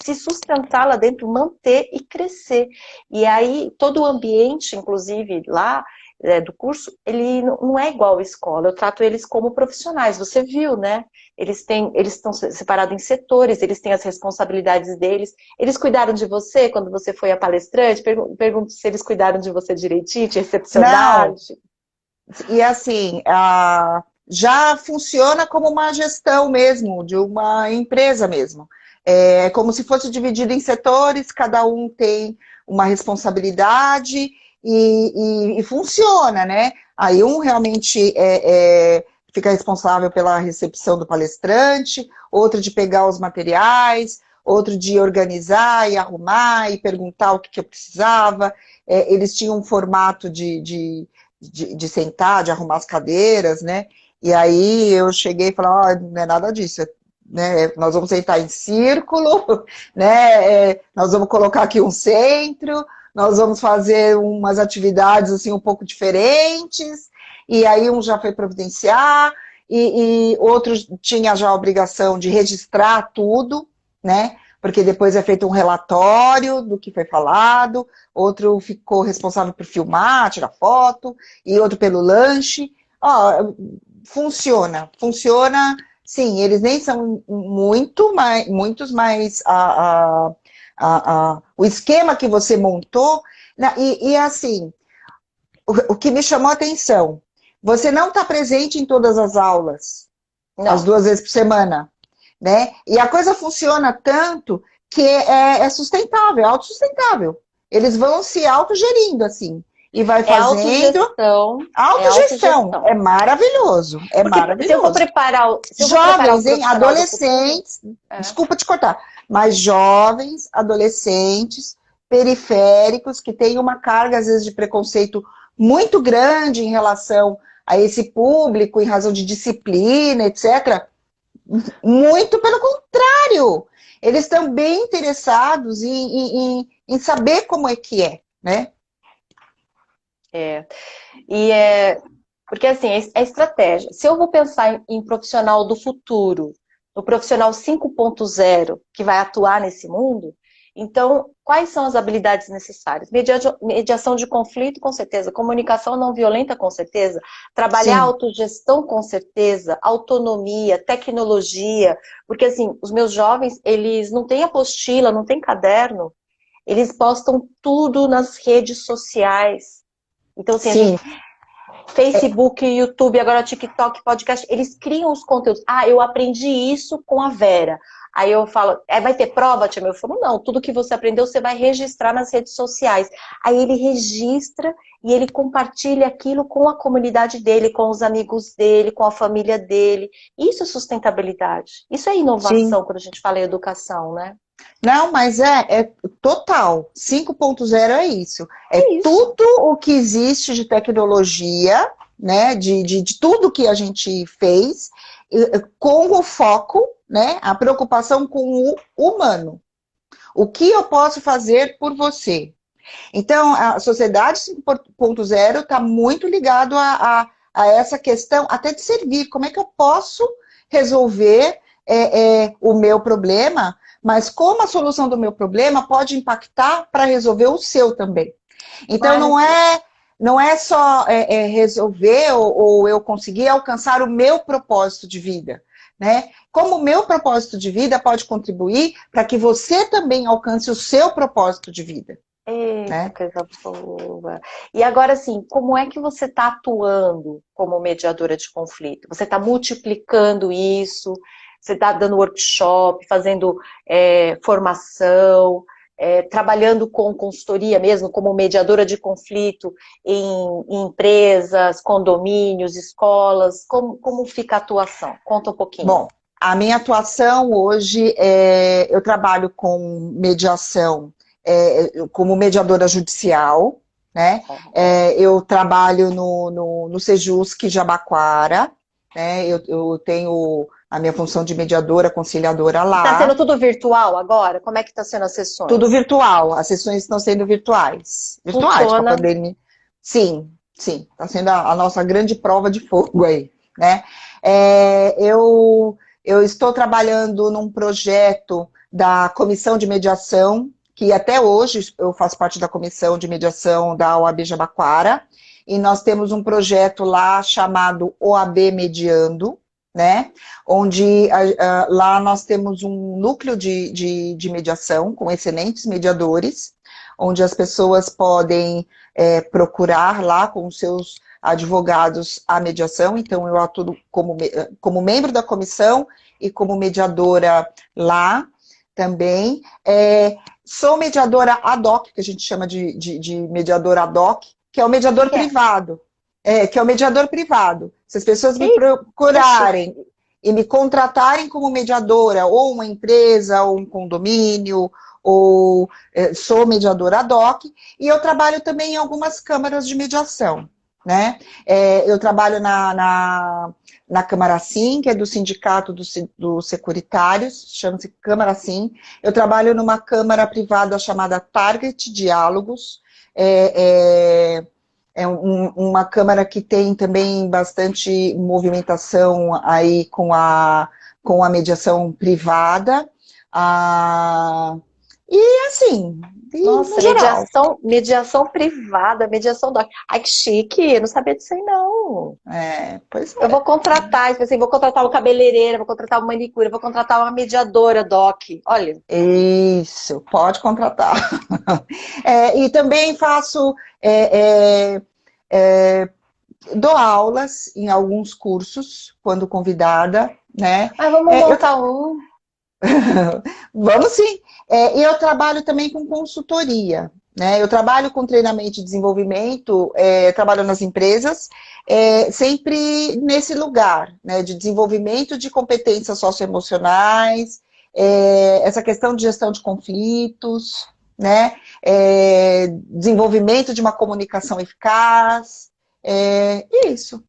se sustentar lá dentro, manter e crescer. E aí, todo o ambiente, inclusive lá, do curso, ele não é igual à escola. Eu trato eles como profissionais. Você viu, né? Eles estão separados em setores, eles têm as responsabilidades deles. Eles cuidaram de você quando você foi a palestrante? Pergunto se eles cuidaram de você direitinho, te recepcionaram. Não, e assim, já funciona como uma gestão mesmo, de uma empresa mesmo. É como se fosse dividido em setores, cada um tem uma responsabilidade e funciona, né? Aí um realmente fica responsável pela recepção do palestrante, outro de pegar os materiais, outro de organizar e arrumar e perguntar o que eu precisava. Eles tinham um formato de sentar, de arrumar as cadeiras, né? E aí eu cheguei e falei, não é nada disso, né? Nós vamos sentar em círculo, né? Nós vamos colocar aqui um centro, nós vamos fazer umas atividades assim um pouco diferentes, e aí um já foi providenciar, e outro tinha já a obrigação de registrar tudo, né? Porque depois é feito um relatório do que foi falado, outro ficou responsável por filmar, tirar foto, e outro pelo lanche. Funciona, sim, eles nem são muitos, mas o esquema que você montou, e assim, o que me chamou a atenção, você não está presente em todas as aulas, as Não. 2 vezes por semana, né? E a coisa funciona tanto que é sustentável, é autossustentável. Eles vão se autogerindo, assim, e vai É fazendo autogestão, é autogestão. autogestão. É maravilhoso, é Porque se eu vou maravilhoso. preparar, se eu vou preparar o Jovens, hein? profissional do futuro, Adolescentes, é, desculpa te cortar, mas jovens, adolescentes, periféricos, que têm uma carga, às vezes, de preconceito muito grande em relação a esse público, em razão de disciplina, etc. Muito pelo contrário. Eles estão bem interessados em saber como é que é, né? é, e porque assim, é estratégia. Se eu vou pensar em profissional do futuro, no profissional 5.0 que vai atuar nesse mundo, então, quais são as habilidades necessárias? Mediação de conflito, com certeza. Comunicação não violenta, com certeza. Trabalhar Sim, autogestão, com certeza. Autonomia, tecnologia. Porque, assim, os meus jovens, eles não têm apostila, não têm caderno. Eles postam tudo nas redes sociais. Então, assim, a gente sim. Facebook, YouTube, agora TikTok, podcast, eles criam os conteúdos. Eu aprendi isso com a Vera. Aí eu falo, vai ter prova, tia? Eu falo, não, tudo que você aprendeu você vai registrar nas redes sociais. Aí ele registra e ele compartilha aquilo com a comunidade dele, com os amigos dele, com a família dele. Isso é sustentabilidade. Isso é Sim. inovação quando a gente fala em educação, né? Não, mas é total. 5.0 é isso. É É isso. tudo o que existe de tecnologia, né? De tudo que a gente fez, com o foco, né? A preocupação com o humano. O que eu posso fazer por você? Então, a sociedade 5.0 está muito ligado a essa questão, até de servir. Como é que eu posso resolver o meu problema, mas como a solução do meu problema pode impactar para resolver o seu também. Então, não é só resolver ou eu conseguir alcançar o meu propósito de vida, né? Como o meu propósito de vida pode contribuir para que você também alcance o seu propósito de vida, Eita, né? coisa boa. E agora, assim, como é que você está atuando como mediadora de conflito? Você está multiplicando isso? Você está dando workshop, fazendo formação, trabalhando com consultoria mesmo, como mediadora de conflito em empresas, condomínios, escolas? Como fica a atuação? Conta um pouquinho. Bom, A minha atuação hoje, eu trabalho com mediação, como mediadora judicial, né? Eu trabalho no Sejusc Jabaquara, né? Eu tenho a minha função de mediadora, conciliadora Está sendo lá. tudo virtual agora? Como é que está sendo as Tudo sessões? virtual, as sessões estão sendo virtuais. Virtuais, com a Funciona? pandemia. Sim, sim, está sendo a nossa grande prova de fogo aí, né? Eu estou trabalhando num projeto da Comissão de Mediação, que até hoje eu faço parte da Comissão de Mediação da OAB Jabaquara, e nós temos um projeto lá chamado OAB Mediando, né? Onde lá nós temos um núcleo de mediação com excelentes mediadores, onde as pessoas podem procurar lá com os seus advogados a mediação. Então, eu atuo como membro da comissão e como mediadora lá também. Sou mediadora ad hoc, que a gente chama de mediadora ad hoc, que é o mediador privado. Que é o mediador privado. Se as pessoas me procurarem e me contratarem como mediadora, ou uma empresa, ou um condomínio, ou sou mediadora ad hoc, e eu trabalho também em algumas câmaras de mediação, né? Eu trabalho na Câmara Sim, que é do Sindicato dos Securitários, chama-se Câmara Sim. Eu trabalho numa câmara privada chamada Target Diálogos, uma câmara que tem também bastante movimentação aí com a mediação privada. E assim, Nossa, no geral. mediação privada, mediação doc. Ai, que chique, eu não sabia disso aí, não. Pois Eu é. vou contratar, tipo assim, vou contratar uma cabeleireira, vou contratar uma manicure, vou contratar uma mediadora, doc. Olha. Isso, pode contratar. E também faço, dou aulas em alguns cursos, quando convidada, né? Mas vamos montar um. Vamos sim. E eu trabalho também com consultoria, né? Eu trabalho com treinamento e desenvolvimento, trabalho nas empresas, sempre nesse lugar, né? De desenvolvimento de competências socioemocionais, essa questão de gestão de conflitos, né? Desenvolvimento de uma comunicação eficaz, isso.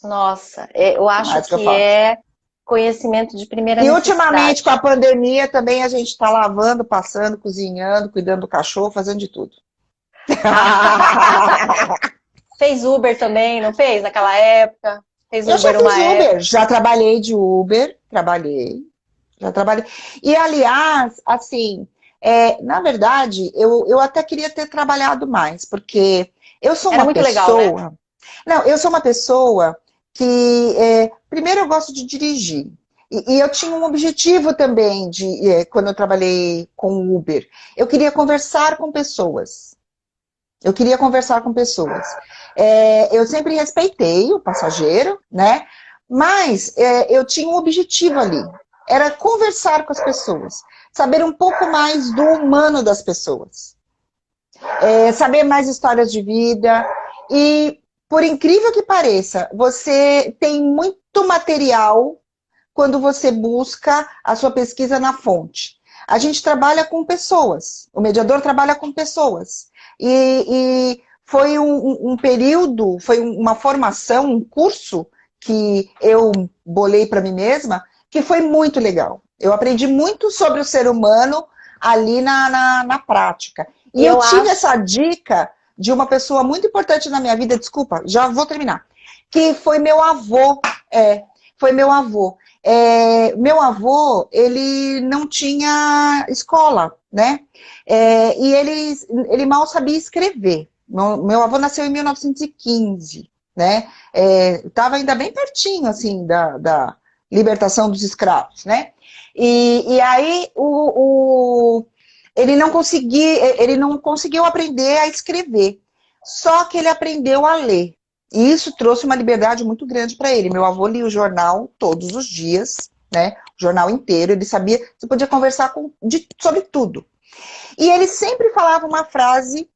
Nossa, eu acho Mais que eu que faço. é conhecimento de primeira E ultimamente, com a necessidade. pandemia, também a gente está lavando, passando, cozinhando, cuidando do cachorro, fazendo de tudo. Fez Uber também, não fez naquela época? Fez Eu já Uber fiz uma Uber, época. já trabalhei de Uber, já trabalhei. E, aliás, assim, na verdade, eu até queria ter trabalhado mais, porque eu sou Era uma muito legal, né? pessoa... Não, eu sou uma pessoa que, primeiro, eu gosto de dirigir. E eu tinha um objetivo também, quando eu trabalhei com Uber. Eu queria conversar com pessoas. Eu queria conversar com pessoas. Eu sempre respeitei o passageiro, né? Mas eu tinha um objetivo ali. Era conversar com as pessoas. Saber um pouco mais do humano das pessoas. Saber mais histórias de vida. E, por incrível que pareça, você tem muito material quando você busca a sua pesquisa na fonte. A gente trabalha com pessoas. O mediador trabalha com pessoas. E foi um período, foi uma formação, um curso que eu bolei para mim mesma, que foi muito legal. Eu aprendi muito sobre o ser humano ali na prática. E E eu eu tive acho. essa dica de uma pessoa muito importante na minha vida, desculpa, já vou terminar, que foi meu avô. Foi meu avô. Meu avô, ele não tinha escola, né? E ele mal sabia escrever. Meu avô nasceu em 1915, né? Estava ainda bem pertinho, assim, da libertação dos escravos, né? E aí ele não conseguiu aprender a escrever. Só que ele aprendeu a ler. E isso trouxe uma liberdade muito grande para ele. Meu avô lia o jornal todos os dias, né? O jornal inteiro. Ele sabia, você podia conversar sobre tudo. E ele sempre falava uma frase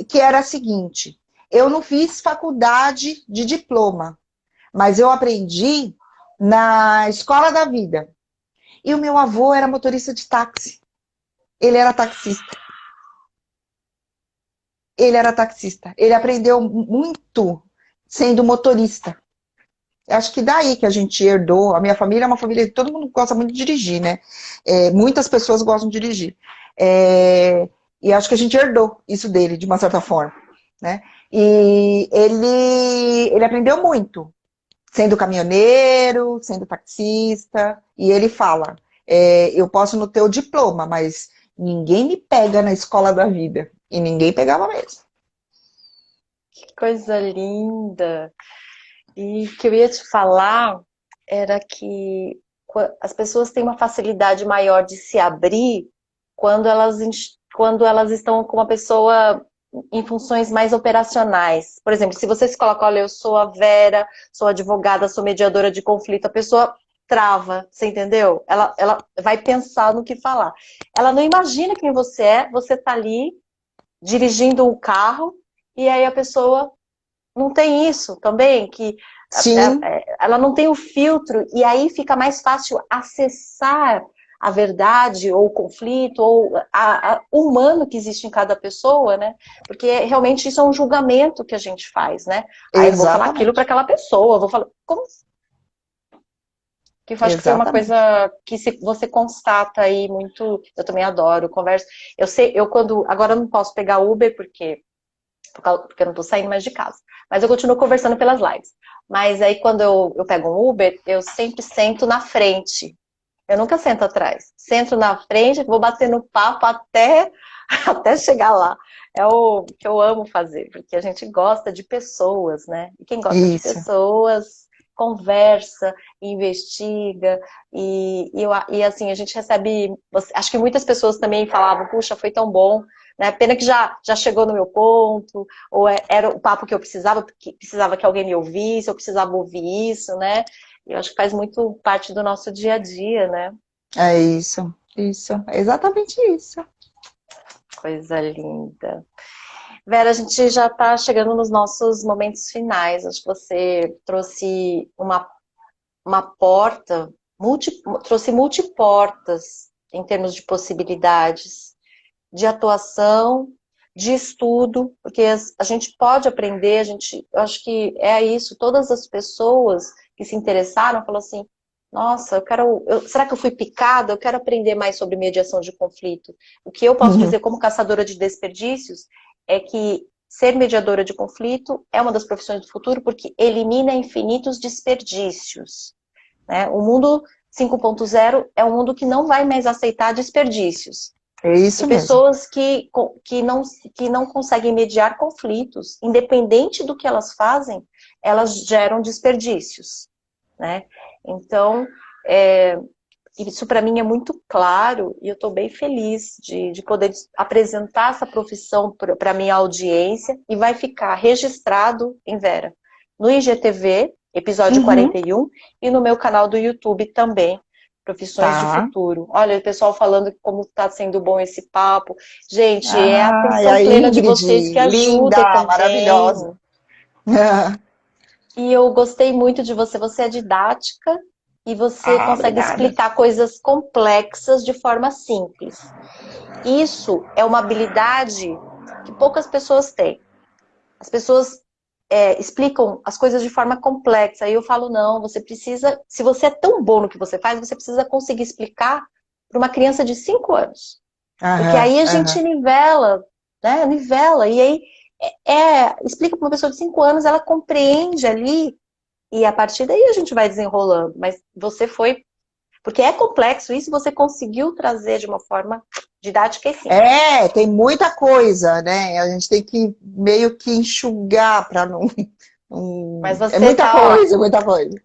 que era a seguinte: eu não fiz faculdade de diploma, mas eu aprendi na escola da vida. E o meu avô era motorista de táxi. Ele era taxista. Ele era taxista. Ele aprendeu muito sendo motorista. Acho que daí que a gente herdou. A minha família é uma família que todo mundo gosta muito de dirigir, né? Muitas pessoas gostam de dirigir. E acho que a gente herdou isso dele, de uma certa forma, né? E ele aprendeu muito, sendo caminhoneiro, sendo taxista. E ele fala, eu posso não ter o diploma, mas ninguém me pega na escola da vida. E ninguém pegava mesmo. Que coisa linda! E o que eu ia te falar era que as pessoas têm uma facilidade maior de se abrir quando elas estão com uma pessoa em funções mais operacionais. Por exemplo, se você se coloca, olha, eu sou a Vera, sou advogada, sou mediadora de conflito, a pessoa trava, você entendeu? Ela vai pensar no que falar. Ela não imagina quem você está ali dirigindo o carro, e aí a pessoa não tem isso também, que Sim, ela não tem o filtro, e aí fica mais fácil acessar a verdade, ou o conflito, ou o humano que existe em cada pessoa, né? Porque realmente isso é um julgamento que a gente faz, né? Ah, eu não vou falar aquilo para exatamente. aquela pessoa, eu vou falar. Como que eu acho que foi uma Exatamente. coisa que você constata aí muito. Eu também adoro, converso. Eu sei, eu quando. Agora eu não posso pegar Uber porque eu não tô saindo mais de casa. Mas eu continuo conversando pelas lives. Mas aí quando eu pego um Uber, eu sempre sento na frente. Eu nunca sento atrás. Sento na frente, vou batendo papo até chegar lá. É o que eu amo fazer, porque a gente gosta de pessoas, né? E quem gosta de Isso. pessoas conversa, investiga, e assim, a gente recebe. Acho que muitas pessoas também falavam, puxa, foi tão bom, né? Pena que já chegou no meu ponto, ou era o papo que eu precisava, porque precisava que alguém me ouvisse, eu precisava ouvir isso, né? E eu acho que faz muito parte do nosso dia a dia, né? É isso. Isso. É exatamente isso. Coisa linda. Vera, a gente já está chegando nos nossos momentos finais. Acho que você trouxe uma porta, trouxe multiportas em termos de possibilidades, de atuação, de estudo, porque a gente pode aprender, eu acho que é isso, todas as pessoas que se interessaram falaram assim, nossa, será que eu fui picada? Eu quero aprender mais sobre mediação de conflito. O que eu posso Uhum. dizer como caçadora de desperdícios é que ser mediadora de conflito é uma das profissões do futuro porque elimina infinitos desperdícios, né? O mundo 5.0 é um mundo que não vai mais aceitar desperdícios. É E isso mesmo. pessoas que não conseguem mediar conflitos, independente do que elas fazem, elas geram desperdícios, né? Então, é, isso para mim é muito claro e eu estou bem feliz de poder apresentar essa profissão para a minha audiência e vai ficar registrado em Vera, no IGTV, episódio Uhum. 41, e no meu canal do YouTube também, Profissões de Tá. Futuro. Olha, o pessoal falando como está sendo bom esse papo. Gente, é a Ai, atenção a plena de Ingrid, vocês que ajuda linda, também. maravilhosa. E eu gostei muito de você. Você é didática e você Ah, consegue obrigada. explicar coisas complexas de forma simples. Isso é uma habilidade que poucas pessoas têm. As pessoas explicam as coisas de forma complexa. Aí eu falo, não, você precisa, se você é tão bom no que você faz, você precisa conseguir explicar para uma criança de 5 anos. Porque Aham, aí a gente aham. nivela, né? Nivela. E aí explica para uma pessoa de 5 anos, ela compreende ali, e a partir daí a gente vai desenrolando. Mas você foi. Porque é complexo isso, você conseguiu trazer de uma forma didática e simples. Tem muita coisa, né? A gente tem que meio que enxugar para não, Mas É você muita tá, ó, coisa, muita coisa.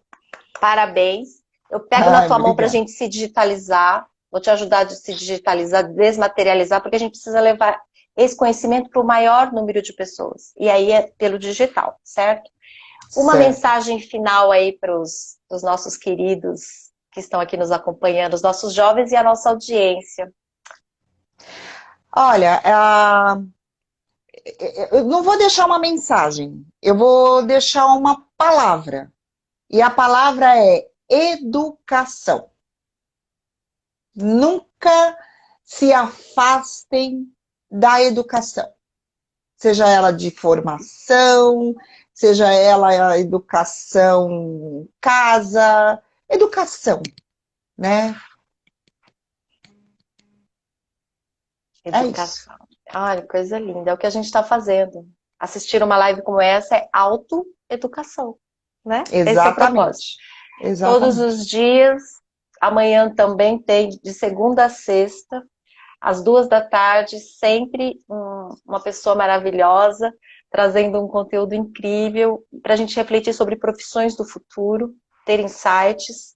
parabéns. Eu pego na Ai, tua mão para a obrigada. gente se digitalizar. Vou te ajudar a se digitalizar, desmaterializar, porque a gente precisa levar esse conhecimento para o maior número de pessoas. E aí é pelo digital, certo? Uma Certo. mensagem final aí para os nossos queridos que estão aqui nos acompanhando, os nossos jovens e a nossa audiência. Olha, eu não vou deixar uma mensagem, eu vou deixar uma palavra. E a palavra é educação. Nunca se afastem da educação. Seja ela de formação, seja ela a educação casa, educação, né? Educação. Olha, coisa linda. É o que a gente está fazendo. Assistir uma live como essa é autoeducação, né? Esse é o propósito. Exatamente. Todos os dias, amanhã também tem, de segunda a sexta, às 14h, sempre uma pessoa maravilhosa, trazendo um conteúdo incrível para a gente refletir sobre profissões do futuro, ter insights.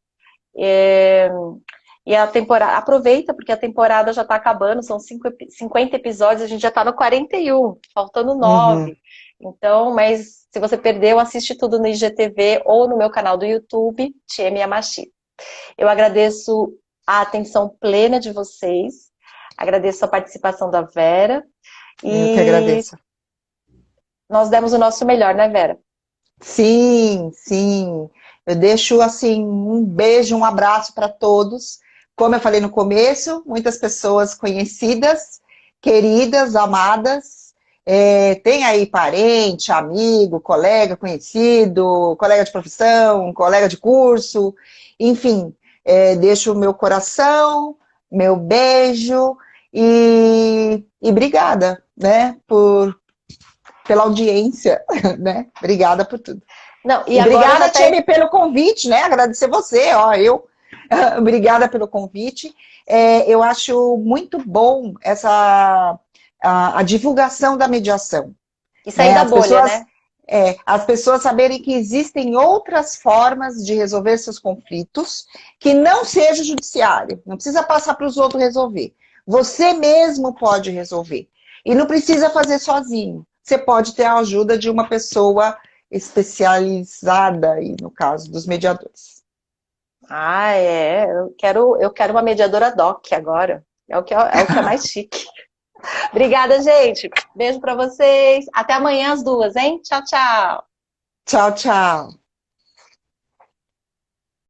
E a temporada, aproveita, porque a temporada já está acabando, são 50 episódios, a gente já está no 41, faltando 9. Então, mas se você perdeu, assiste tudo no IGTV ou no meu canal do YouTube, Tieme Yamashita. Eu agradeço a atenção plena de vocês, agradeço a participação da Vera. Eu que agradeço. Nós demos o nosso melhor, né, Vera? Sim, sim. Eu deixo, assim, um beijo, um abraço para todos. Como eu falei no começo, muitas pessoas conhecidas, queridas, amadas. Tem aí parente, amigo, colega conhecido, colega de profissão, colega de curso. Enfim, deixo o meu coração, meu beijo e obrigada, né, pela audiência, né? Obrigada por tudo. Não, e obrigada, Tieme, pelo convite, né? Agradecer você, obrigada pelo convite. Eu acho muito bom a divulgação da mediação. E sair da bolha, né? As pessoas saberem que existem outras formas de resolver seus conflitos que não seja o judiciário. Não precisa passar para os outros resolver. Você mesmo pode resolver. E não precisa fazer sozinho. Você pode ter a ajuda de uma pessoa especializada, aí, no caso dos mediadores. Eu quero uma mediadora doc agora. É o que é mais chique. Obrigada, gente. Beijo para vocês. Até amanhã às 2, hein? Tchau, tchau. Tchau, tchau.